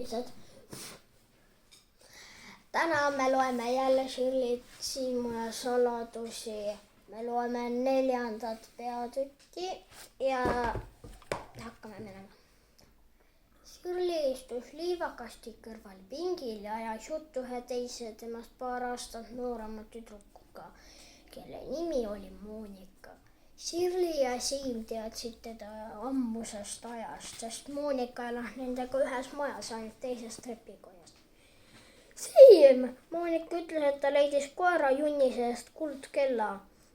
külalised. Täna me loeme jälle Shirley Siimu ja saladusi. Me loeme 4. peatükki ja hakkame minema. Shirley istus liivakasti kõrval pingil ja ajas juttu ühe teise temast paar aastat noorema tüdrukuga, kelle nimi oli Monika. Shirley ja Siim teadsid teda ammusest ajast, sest Monika elas nendega ühes majas, ainult teises trepikojas. Siim! Monika ütles, et ta leidis koera junni seest kuldkella,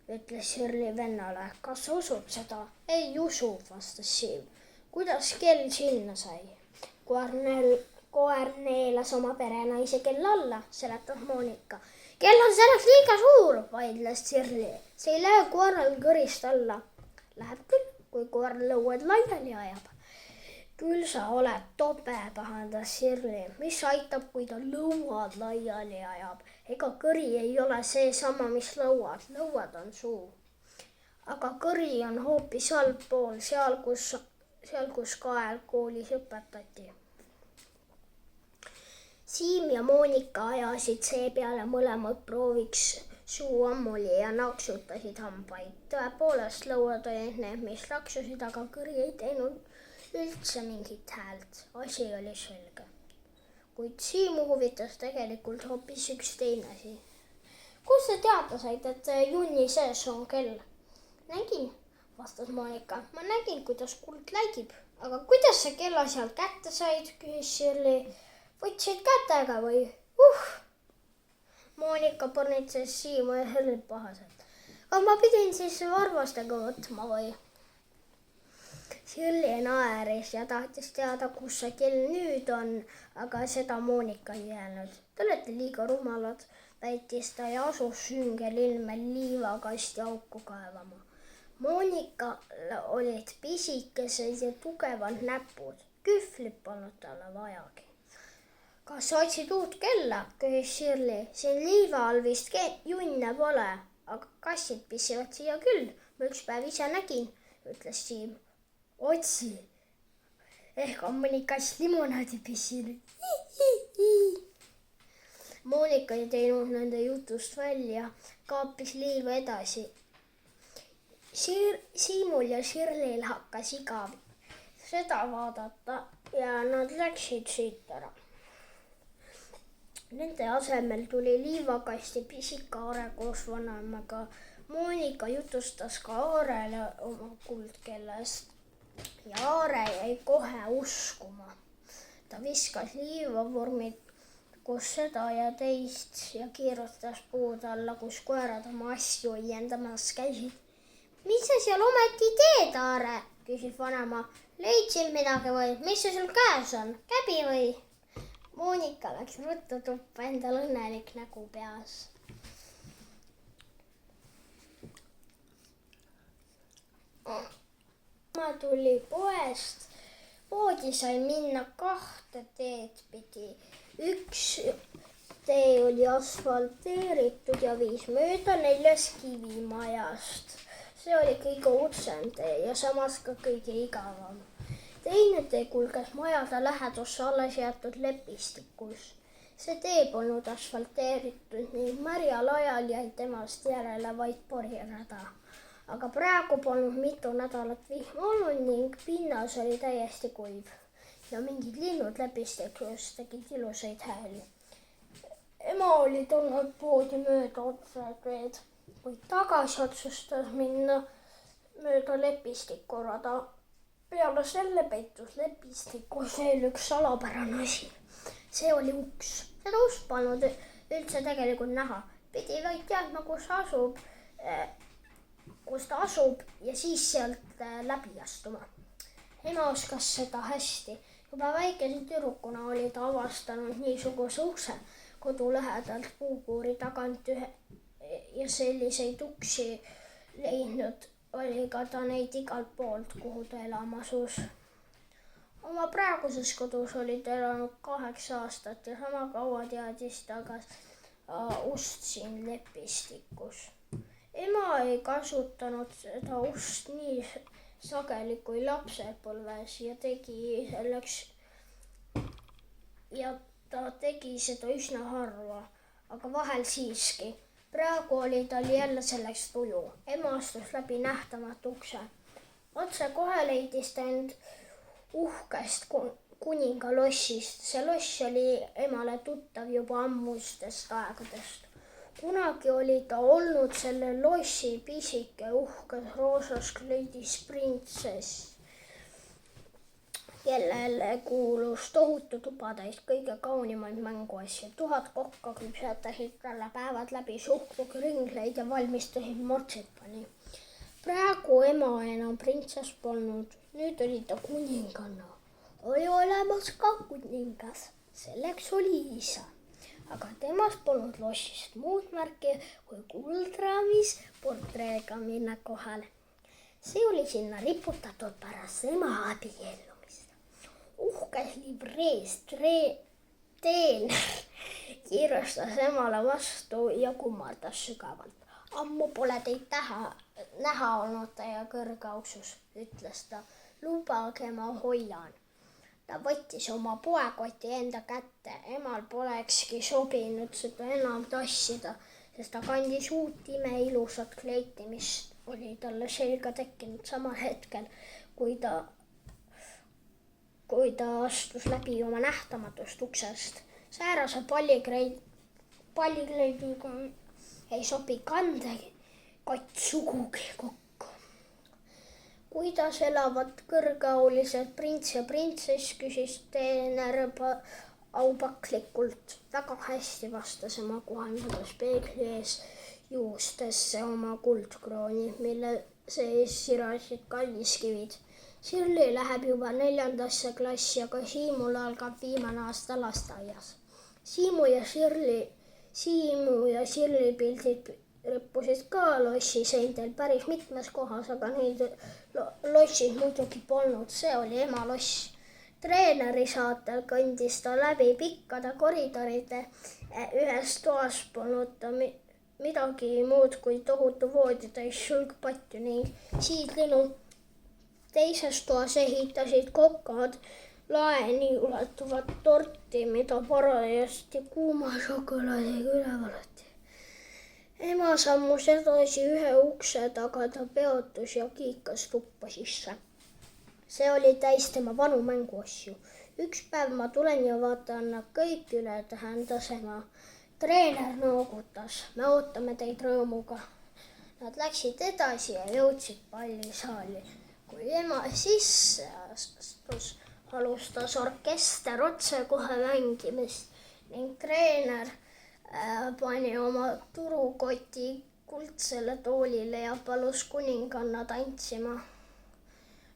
ütles Shirley vennale. Kas sa usud seda? Ei usu, vastas Siim. Kuidas kell sinna sai? Koer neelas oma perenaise kella alla, seletas Monika. Kell on selleks liiga suur, vaidles Shirley. See ei lähe koeral kõrist alla. Läheb küll, kui koer lõued laiali ajab. Küll sa oled tobe, pahandas Shirley. Mis aitab, kui ta lõuad laiali ajab? Ega kõri ei ole seesama, mis lõuad. Lõuad on suu. Aga kõri on hoopis allpool, seal kus kael koolis õpetati. Siim ja Monika ajasid seepeale mõlemad prooviks suu ammuli ja naksutasid hambaid. Tõepoolest lõuad olid need, mis laksusid, aga kõri ei teinud üldse mingit häält. Asi oli selge. Kuid Siimu huvitas tegelikult hoopis üks teine asi. Kus sa teada said, et junni sees on kell? Nägin, vastas Monika. Ma nägin, kuidas kuld läigib. Aga kuidas sa kella sealt kätte said, küsis Shirley. Võtsid kätega või? Monika põrnitses Siimu ja Shirley pahaselt. Aga ma pidin siis varvastega võtma või? Shirley naeris ja tahtis teada, kus see kell nüüd on, aga seda Monika ei jäänud. Te olete liiga rumalad, väitis ta ja asus süngel ilmel liivakasti auku kaevama. Monikal olid pisikesed ja tugevad näpud. Kühvlit polnud talle vajagi. Kas sa otsid uut kella, küsis Shirley. Siin liiva all vist junne pole, aga kassid pissivad siia küll. Ma üks päev ise nägin, ütles Siim. Otsi. Ehk on mõni kass limonaadi pissinud. Monika ei teinud nende jutust välja, kaapis liiva edasi. Siimul ja Shirleyl hakkas igav seda vaadata ja nad läksid siit ära. Nende asemel tuli liivakasti pisik Aare koos vanemaga. Monika jutustas ka Aarele oma kuldkellast ja Aare jäi kohe uskuma. Ta viskas liivavormid koos seda ja teist ja kiirutas puud alla, kus koerad oma asju õiendamas käisid. Mis sa seal ometi teed, Aare? Küsis vanema. Leidsid midagi või? Mis see sul käes on? Käbi või? Monika läks ruttu tuppa, endal õnnelik nägu peas. Ma tuli poest. Poodi sai minna 2 teed pidi. Üks tee oli asfalteeritud ja viis mööda 4 kivimajast. See oli kõige udsem tee ja samas ka kõige igavam. Teine tee kulges majade lähedusse alles jäetud lepistikus. See tee polnud asfalteeritud ning märjal ajal jäi temast järele vaid porirada. Aga praegu polnud mitu nädalat vihma olnud ning pinnas oli täiesti kuiv. Ja mingid linnud lepistikus tegid ilusaid hääli. Ema oli tulnud poodi mööda otsa teed, kuid tagasi otsustas minna mööda lepistikurada. Peale selle peitus lepistikus veel üks salapärane asi. See oli uks. Seda ust polnud üldse tegelikult näha. Pidi vaid teadma, kus ta asub ja siis sealt läbi astuma. Ema oskas seda hästi. Juba väikese tüdrukuna oli ta avastanud niisuguse ukse kodu lähedalt puukuuri tagant ja selliseid uksi leidnud. Oli ka ta neid igalt poolt, kuhu ta elama asus. Oma praeguses kodus oli ta elanud 8 aastat ja sama kaua teadis ta ka ust siin lepistikus. Ema ei kasutanud seda ust nii sageli kui lapsepõlves ja tegi selleks ja ta tegi seda üsna harva, aga vahel siiski. Praegu oli tal jälle selleks tuju. Ema astus läbi nähtamatu ukse. Otse kohe leidis ta end uhkest kuninga lossist. See loss oli emale tuttav juba ammustest aegadest. Kunagi oli ta olnud selle lossi pisike uhkes roosas kleidis printsess, kellele kuulus tohutu tubatäis kõige kaunimaid mänguasju. 1000 kokka küpsetasid talle päevad läbi suhkrugi ringleid ja valmistasid martsipani. Praegu ema enam printsess polnud, nüüd oli ta kuninganna. Oli olemas ka kuningas, selleks oli isa, aga temast polnud lossist muud märki kui kuldraamis portreega minna kohale. See oli sinna riputatud pärast ema abiellumist. Uhkes livrees teener kiirustas emale vastu ja kummardas sügavalt. Ammu pole teid näha olnud teie kõrgeauksus, ütles ta. Lubage, ma hoian. Ta võttis oma poekoti enda kätte. Emal polekski sobinud seda enam tassida, sest ta kandis uut imeilusat kleiti, mis oli talle selga tekkinud samal hetkel, kui ta astus läbi oma nähtamatust uksest. Säärase pallikleidiga ei sobi kandekott sugugi kokku. Kuidas elavad kõrgeaulised prints ja printsess, küsis teener aupaklikult. Väga hästi, vastas ema, kohendades peegli ees juustesse oma kuldkrooni, mille sees sirasid kalliskivid. Shirley läheb juba 4. klassi, aga Siimul algab viimane aasta lasteaias. Siimu ja Shirley pildid rippusid ka lossi seintel päris mitmes kohas, aga neid lossis muidugi polnud. See oli ema loss. Treeneri saatel kõndis ta läbi pikkade koridoride. Ühes toas polnud ta midagi muud kui tohutu vooditäis sulgpatju ning siidlinu. Teises toas ehitasid kokad laeni ulatuvat torti, mida parajasti kuuma šokolaadiga üle valati. Ema sammus edasi ühe ukse taga, ta peotus ja kiikas tuppa sisse. See oli täis tema vanu mänguasju. Üks päev ma tulen ja vaatan nad kõik üle, tähendas ema. Treener noogutas. Me ootame teid rõõmuga. Nad läksid edasi ja jõudsid pallisaali. Kui ema sisse astus, alustas orkester otse kohe mängimist ning treener pani oma turukoti kuldsele toolile ja palus kuninganna tantsima.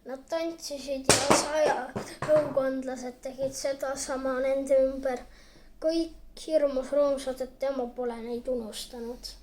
Nad tantsisid ja nõukondlased tegid sedasama nende ümber. Kõik hirmus rõõmsad, et tema pole neid unustanud.